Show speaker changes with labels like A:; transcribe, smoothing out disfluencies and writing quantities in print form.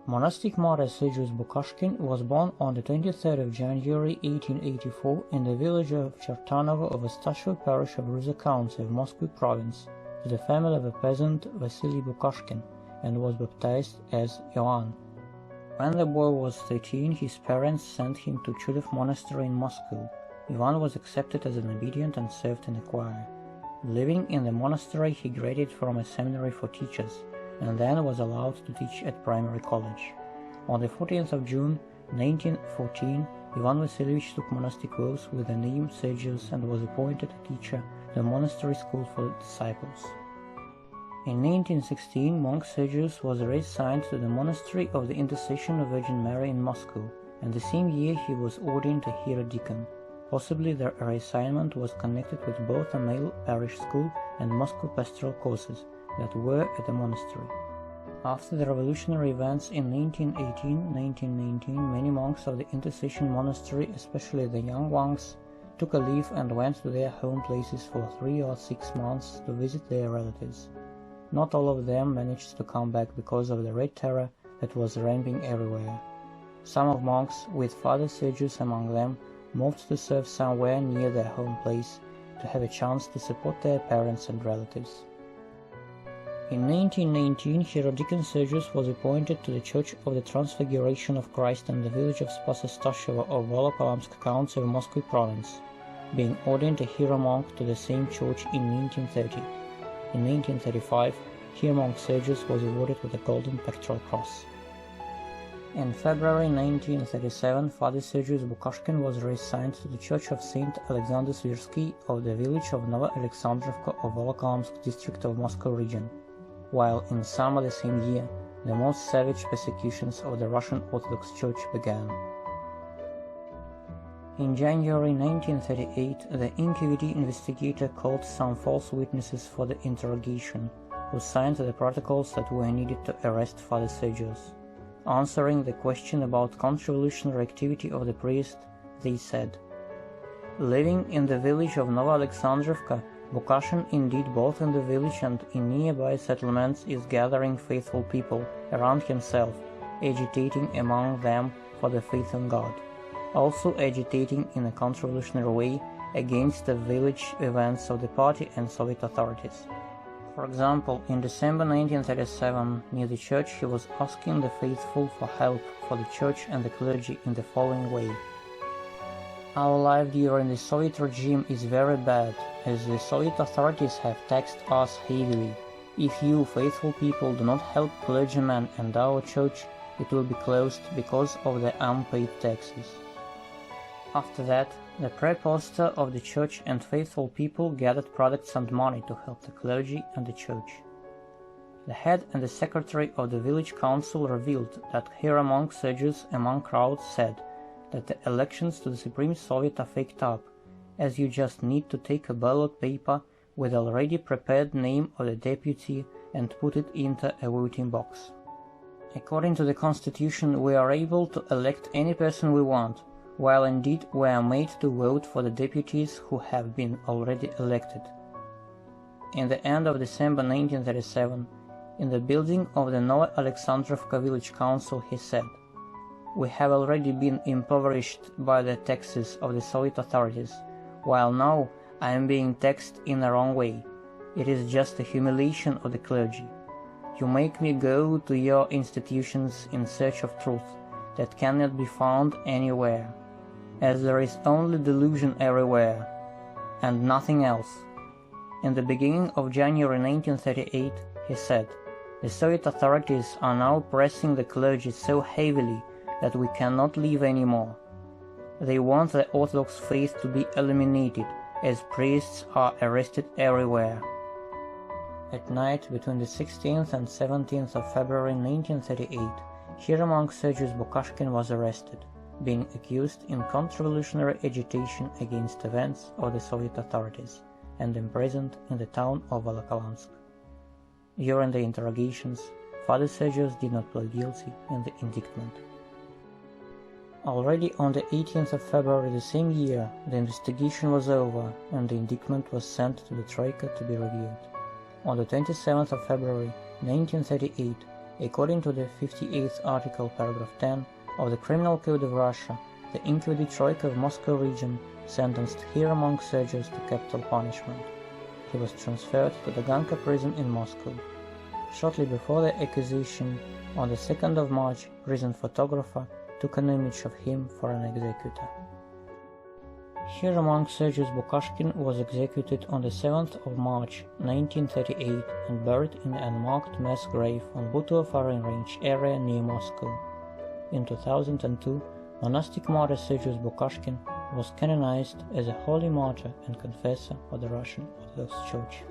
A: Monastic martyr Sergius Bukashkin was born on the 23rd of January 1884 in the village of Chertanovo of Ostashov parish of Ruza County of Moscow province to the family of a peasant Vasily Bukashkin, and was baptized as Ioan. When the boy was 13, his parents sent him to Chudov monastery in Moscow. Ivan was accepted as an obedient and served in a choir. Living in the monastery, he graduated from a seminary for teachers, and then was allowed to teach at primary college. On the 14th of June 1914, Ivan Vasilievich took monastic vows with the name Sergius and was appointed a teacher at the monastery school for disciples. In 1916, monk Sergius was reassigned to the monastery of the Intercession of Virgin Mary in Moscow, and the same year he was ordained a hierodeacon. Possibly their reassignment was connected with both a male parish school and Moscow pastoral courses that were at the monastery. After the revolutionary events in 1918-1919, many monks of the Intercession monastery, especially the young ones, took a leave and went to their home places for 3 or 6 months to visit their relatives. Not all of them managed to come back because of the Red Terror that was ramping everywhere. Some of monks, with Father Sergius among them, moved to serve somewhere near their home place to have a chance to support their parents and relatives. In 1919, Hierodeacon Sergius was appointed to the Church of the Transfiguration of Christ in the village of Spasy-Stashevo of Volokholamsk County of Moscow province, being ordained a hieromonk to the same church in 1930. In 1935, hieromonk Sergius was awarded with a Golden Pectoral Cross. In February 1937, Father Sergius Bukashkin was reassigned to the Church of St. Alexander Svirsky of the village of Nova Alexandrovka of Volokholamsk district of Moscow region, while in summer the same year, the most savage persecutions of the Russian Orthodox Church began. In January 1938, the NKVD investigator called some false witnesses for the interrogation, who signed the protocols that were needed to arrest Father Sergius. Answering the question about counter-revolutionary activity of the priest, they said, "Living in the village of Nova Alexandrovka, Bukashkin, indeed both in the village and in nearby settlements, is gathering faithful people around himself, agitating among them for the faith in God, also agitating in a counter-revolutionary way against the village events of the party and Soviet authorities." For example, in December 1937, near the church, he was asking the faithful for help for the church and the clergy in the following way: "Our life during the Soviet regime is very bad, as the Soviet authorities have taxed us heavily. If you, faithful people, do not help clergymen and our church, it will be closed because of the unpaid taxes." After that, the praepostor of the church and faithful people gathered products and money to help the clergy and the church. The head and the secretary of the village council revealed that hieromonk Sergius among crowds said that the elections to the Supreme Soviet are faked up, as you just need to take a ballot paper with the already prepared name of the deputy and put it into a voting box. According to the constitution, we are able to elect any person we want, while indeed we are made to vote for the deputies who have been already elected. In the end of December 1937, in the building of the Nova Alexandrovka village council, he said, "We have already been impoverished by the taxes of the Soviet authorities, while now I am being taxed in the wrong way. It is just a humiliation of the clergy. You make me go to your institutions in search of truth that cannot be found anywhere, as there is only delusion everywhere, and nothing else." In the beginning of January 1938, he said, "The Soviet authorities are now pressing the clergy so heavily that we cannot live anymore. They want the Orthodox faith to be eliminated, as priests are arrested everywhere." At night between the 16th and 17th of February 1938, hieromonk Sergius Bukashkin was arrested, being accused in counter-revolutionary agitation against events of the Soviet authorities, and imprisoned in the town of Volokholamsk. During the interrogations, Father Sergius did not plead guilty in the indictment. Already on the 18th of February the same year, the investigation was over, and the indictment was sent to the Troika to be reviewed. On the 27th of February 1938, According to the 58th article, paragraph 10 of the Criminal Code of Russia, the Inquisitive Troika of Moscow region sentenced Hieromonk Sergius to capital punishment. He was transferred to the Ganka prison in Moscow. Shortly before the accusation, on the 2nd of March, prison photographer took an image of him for an executor. Hieromonk Sergius Bukashkin was executed on the 7th of March 1938 and buried in an unmarked mass grave on Butuo firing range area near Moscow. In 2002, monastic martyr Sergius Bukashkin was canonized as a holy martyr and confessor of the Russian Orthodox Church.